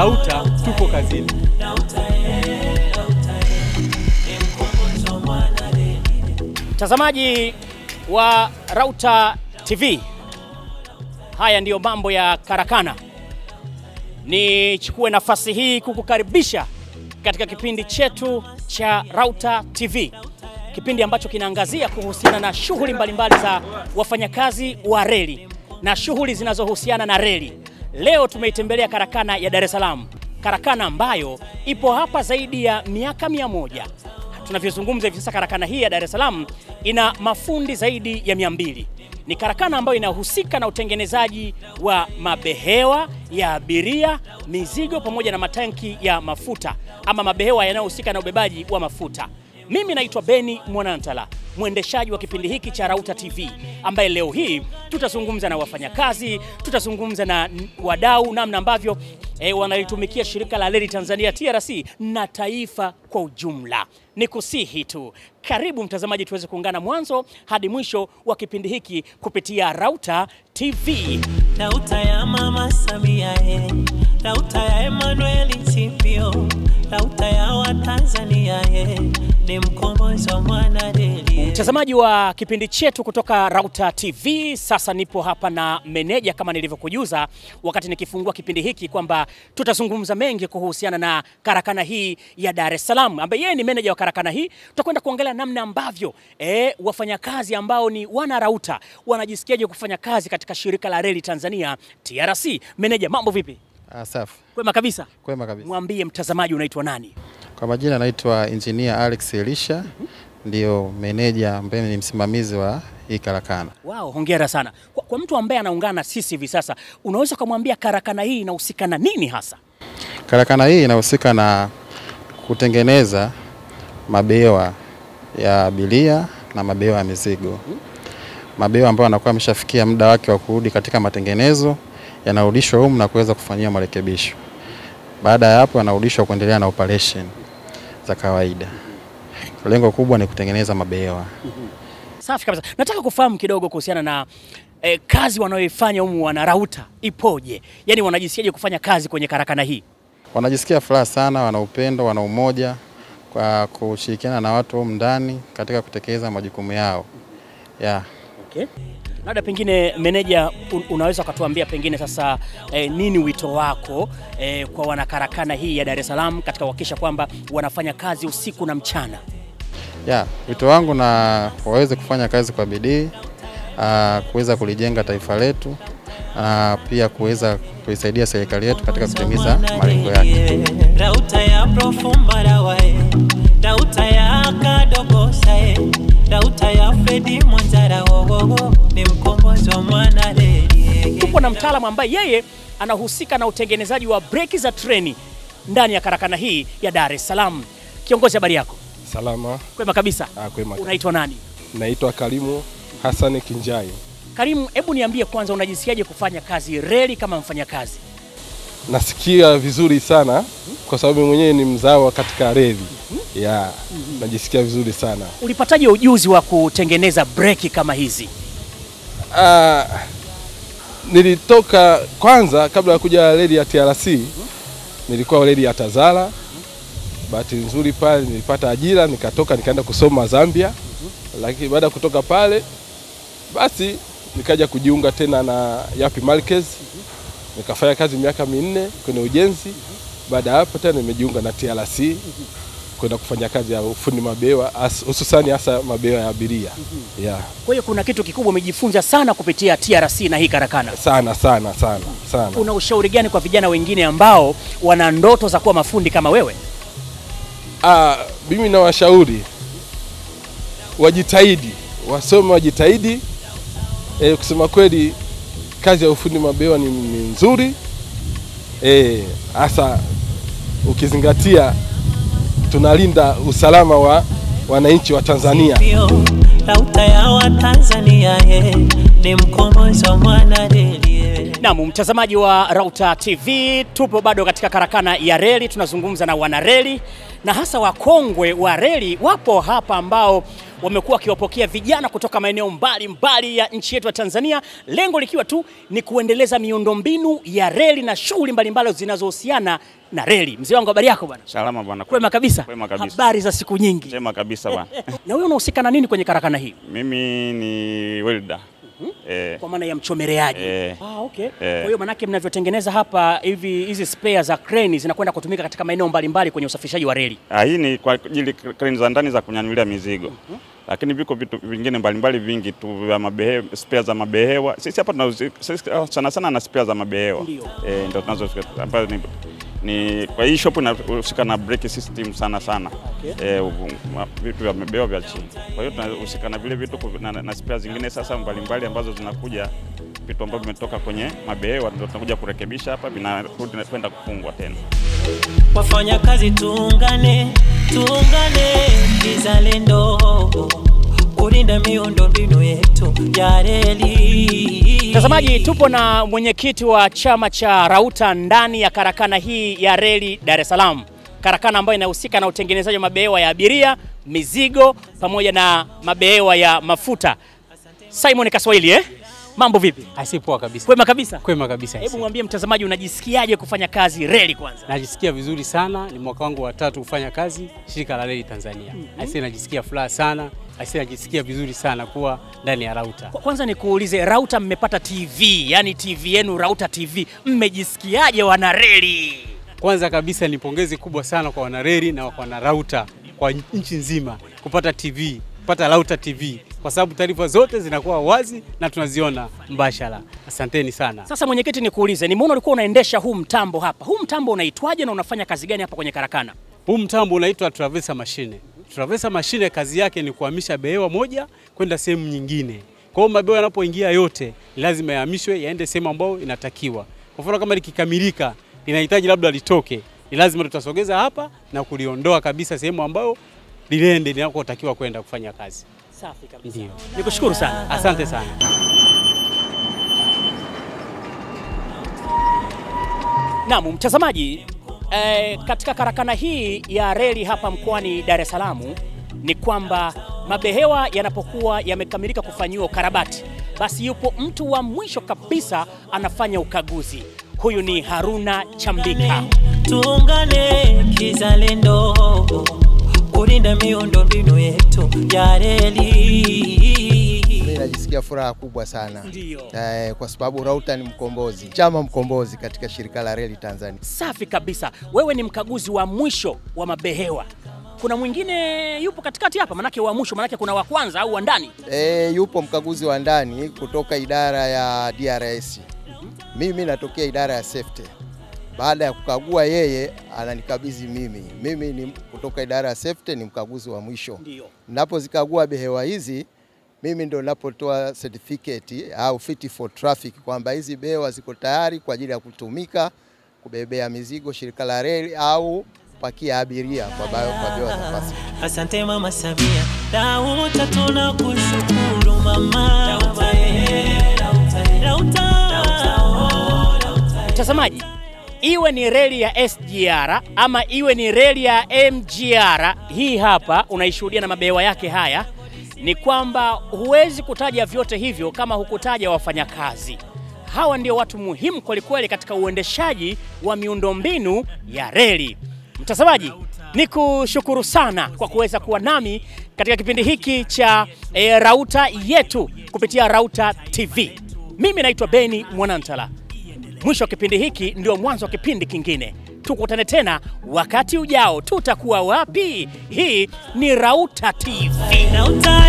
Rauta tuko kazini. Mtazamaji wa Rauta TV, haya ndiyo mambo ya karakana. Nichukue nafasi hii kukukaribisha katika kipindi chetu cha Rauta TV, kipindi ambacho kinaangazia kuhusiana na shughuli mbalimbali za wafanyakazi wa reli na shughuli zinazohusiana na reli. Leo tumeitembelea karakana ya Dar es Salaam, karakana ambayo ipo hapa zaidi ya miaka 100. Tunavyozungumza hivi sasa, karakana hii ya Dar es Salaam ina mafundi zaidi ya 200. Ni karakana ambayo inahusika na utengenezaji wa mabehewa ya abiria, mizigo pamoja na matanki ya mafuta, ama mabehewa yanayohusika na ubebaji wa mafuta. Mimi naitwa Beni Mwanantala, mwendeshaji wa kipindi hiki cha Rauta TV, ambaye leo hii tutazungumza na wafanyakazi, tutazungumza na wadau namna ambavyo wanalitumikia shirika la reli Tanzania TRC na taifa kwa ujumla. Nikusihi tu, karibu mtazamaji, tuweze kuungana mwanzo hadi mwisho wa kipindi hiki kupitia Rauta TV. Rauta ya Mama Samia, Rauta ya Emmanuel Nchimbi, Rauta ya Watanzania, ni mkombozi wa mwanareli. Mtazamaji wa kipindi chetu kutoka Rauta TV, sasa nipo hapa na meneja kama nilivyokujuza wakati nikifungua kipindi hiki kwamba tutazungumza mengi kuhusiana na karakana hii ya Dar es Salaam, ambaye yeye ni meneja wa karakana hii. Tutakwenda kuongelea namna ambavyo wafanyakazi ambao ni wana Rauta wanajisikiaje kufanya kazi katika shirika la reli Tanzania TRC. Meneja, mambo vipi? Safi. Kwema kabisa. Kwema kabisa. Mwambie mtazamaji unaitwa nani? Kwa majina naitwa Engineer Alex Elisha, ndio meneja ambaye ni msimamizi wa hii karakana. Wow, hongera sana. Kwa mtu ambaye anaungana na sisi hivi sasa, unaweza kumwambia karakana hii inahusika na nini hasa? Karakana hii inahusika na kutengeneza mabehewa ya abiria na mabehewa ya mizigo. Mabehewa ambayo yanakuwa yameshafikia muda wake wa kurudi katika matengenezo yanarudishwa humu na kuweza kufanyia marekebisho. Baada ya hapo yanarudishwa kuendelea na operation za kawaida. Lengo kubwa ni kutengeneza mabehewa. Safi kabisa. Nataka kufahamu kidogo kuhusiana na kazi wanayoifanya humu wana Rauta ipoje? Yaani wanajisikiaje kufanya kazi kwenye karakana hii? Wanajisikia furaha sana, wana upendo, wana umoja kwa kushirikiana na watu humu ndani katika kutekeleza majukumu yao. Okay. Labda pengine meneja, unaweza kutuambia pengine sasa nini wito wako kwa wanakarakana hii ya Dar es Salaam katika kuhakikisha kwamba wanafanya kazi usiku na mchana? Wito wangu na waweze kufanya kazi kwa bidii, kuweza kulijenga taifa letu, pia kuweza kuisaidia serikali yetu katika kutimiza malengo yake. Rauta ya Profumbara wae, Rauta ya Kadogosa, Rauta ya Fredi Mwanzara wowowo, ni mkombozi wa mwanareli. Tupo na mtaalamu ambaye yeye anahusika na utengenezaji wa breki za treni ndani ya karakana hii ya Dar es Salaam. Kiongozi, habari yako? Salama. Kwema kabisa. Kwema. Unaitwa nani? Naitwa Karimu Hassan Kinjai. Karimu, hebu niambie kwanza, unajisikiaje kufanya kazi reli kama mfanyakazi? Nasikia vizuri sana kwa sababu mwenyewe ni mzawa katika reli. Najisikia vizuri sana. Ulipataje ujuzi wa kutengeneza breki kama hizi? Nilitoka kwanza, kabla ya kuja reli ya TRC, nilikuwa reli ya Tazara. Bahati nzuri pale nilipata ajira, nikatoka nikaenda kusoma Zambia. Lakini baada ya kutoka pale basi nikaja kujiunga tena na Yapi Marquez. Nikafanya kazi miaka 4 kwenye ujenzi. Baada hapo tena nimejiunga na TRC kwenda kufanya kazi ya ufundi mabehewa, hususani hasa mabehewa ya abiria. Kwa hiyo kuna kitu kikubwa umejifunza sana kupitia TRC na hii karakana. Sana. Una ushauri gani kwa vijana wengine ambao wana ndoto za kuwa mafundi kama wewe? Mimi na washauri wajitahidi, wasome, wajitahidi. Kusema kweli kazi ya ufundi mabehewa ni nzuri. Hasa ukizingatia tunalinda usalama wa wananchi wa Tanzania. Rauta ya Watanzania, ni mkombozi wa mwanareli. Naam, mtazamaji wa Rauta TV, tupo bado katika karakana ya reli, tunazungumza na wanareli na hasa wakongwe wa reli wapo hapa ambao wamekuwa wakiwapokea vijana kutoka maeneo mbalimbali ya nchi yetu ya Tanzania, lengo likiwa tu ni kuendeleza miundombinu ya reli na shughuli mbalimbali zinazohusiana na reli. Mzee wangu, habari yako bwana? Salama bwana. Kwema kabisa. Kwema kabisa. Habari za siku nyingi? Sema kabisa bwana. Na wewe unahusika na nini kwenye karakana hii? Mimi ni welder. Kwa maana ya mchomeleaji. Okay. Kwa hiyo manake mnavyotengeneza hapa hizi spare za crane zinakwenda kutumika katika maeneo mbalimbali kwenye usafirishaji wa reli. Hii ni kwa ajili crane za ndani za kunyanyulia mizigo. Lakini viko vitu vingine mbalimbali vingi tu vya mabehewa, spare za mabehewa. Sisi hapa tunahusika sana na spare za mabehewa. Ndio tunazohusika hapa ni kwa hii shop inahusika na brake system sana. Okay. Vitu vya mabehewa vya chini. Kwa hiyo tunahusika na vile vitu na spare zingine sasa mbalimbali ambazo zinakuja vitu ambavyo vimetoka kwenye mabehewa ndio tunakuja kurekebisha hapa vinarudi na kwenda kufungwa tena. Wafanya kazi tuungane kizalendo kulinda miundombinu yetu ya reli. Mtazamaji, tupo na mwenyekiti wa chama cha Rauta ndani ya karakana hii ya reli Dar es Salaam. Karakana ambayo inahusika na utengenezaji wa mabehewa ya abiria, mizigo pamoja na mabehewa ya mafuta. Simon Kaswahili, mambo vipi? Asipoa kabisa. Kwema kabisa? Kwema kabisa. Hebu mwambie mtazamaji unajisikiaje kufanya kazi reli kwanza? Najisikia vizuri sana, ni mwaka wangu wa 3 kufanya kazi shirika la reli Tanzania. Najisikia furaha sana, najisikia vizuri sana kuwa ndani ya Rauta. Kwanza nikuulize, Rauta mmepata TV, yani TV yenu Rauta TV, mmejisikiaje wana reli? Kwanza kabisa ni pongezi kubwa sana kwa wana reli na kwa wana Rauta kwa nchi nzima kupata TV, kupata Rauta TV. Kwa sababu taarifa zote zinakuwa wazi na tunaziona mbashara. Asanteni sana. Sasa mwenyekiti, nikuulize, nimeona ulikuwa unaendesha huu mtambo hapa. Huu mtambo unaitwaje na unafanya kazi gani hapa kwenye karakana? Huu mtambo unaitwa traverser machine. Traverser machine kazi yake ni kuhamisha behewa moja kwenda sehemu nyingine. Kwa hiyo mabehewa yanapoingia yote lazima yahamishwe yaende sehemu ambayo inatakiwa. Kwa mfano kama likikamilika linahitaji labda litoke, ni lazima tutasogeza hapa na kuliondoa kabisa sehemu ambayo liende linakotakiwa kwenda kufanya kazi. Safi kabisa. Ndio. Nikushukuru sana. Asante sana. Naam, mtazamaji, katika karakana hii ya reli hapa mkoani Dar es Salaam ni kwamba mabehewa yanapokuwa yamekamilika kufanyiwa ukarabati, basi yupo mtu wa mwisho kabisa anafanya ukaguzi. Huyu ni Haruna Chambika. Tuungane kizalendo kulinda miundombinu yetu ya reli. Mimi najisikia furaha kubwa sana. Ndio. Kwa sababu Rauta ni mkombozi, chama mkombozi katika shirika la reli Tanzania. Safi kabisa. Wewe ni mkaguzi wa mwisho wa mabehewa. Kuna mwingine yupo katikati hapa, manake wa mwisho, manake kuna wa kwanza au wa ndani? Yupo mkaguzi wa ndani kutoka idara ya DRS. Mimi natokea idara ya safety. Baada ya kukagua yeye ananikabidhi mimi. Mimi ni kutoka idara ya safety, ni mkaguzi wa mwisho. Ndio. Ninapozikagua behewa hizi mimi ndo ninapotoa certificate au fit for traffic kwamba hizi behewa ziko tayari kwa ajili ya kutumika kubebea mizigo shirika la reli au pakia abiria kwa behewa za passenger. Asante Mama Samia, Rauta tunakushukuru mama. Rauta. Mtazamaji, iwe ni reli ya SGR ama iwe ni reli ya MGR, hii hapa unaishuhudia na mabehewa yake haya, ni kwamba huwezi kutaja vyote hivyo kama hukutaja wafanyakazi. Hawa ndio watu muhimu kwelikweli katika uendeshaji wa miundombinu ya reli. Mtazamaji, nikushukuru sana kwa kuweza kuwa nami katika kipindi hiki cha Rauta yetu kupitia Rauta TV. Mimi naitwa Beni Mwanantala. Mwisho wa kipindi hiki ndio mwanzo wa kipindi kingine. Tukutane tena wakati ujao. Tutakuwa wapi? Hii ni Rauta TV. Rauta.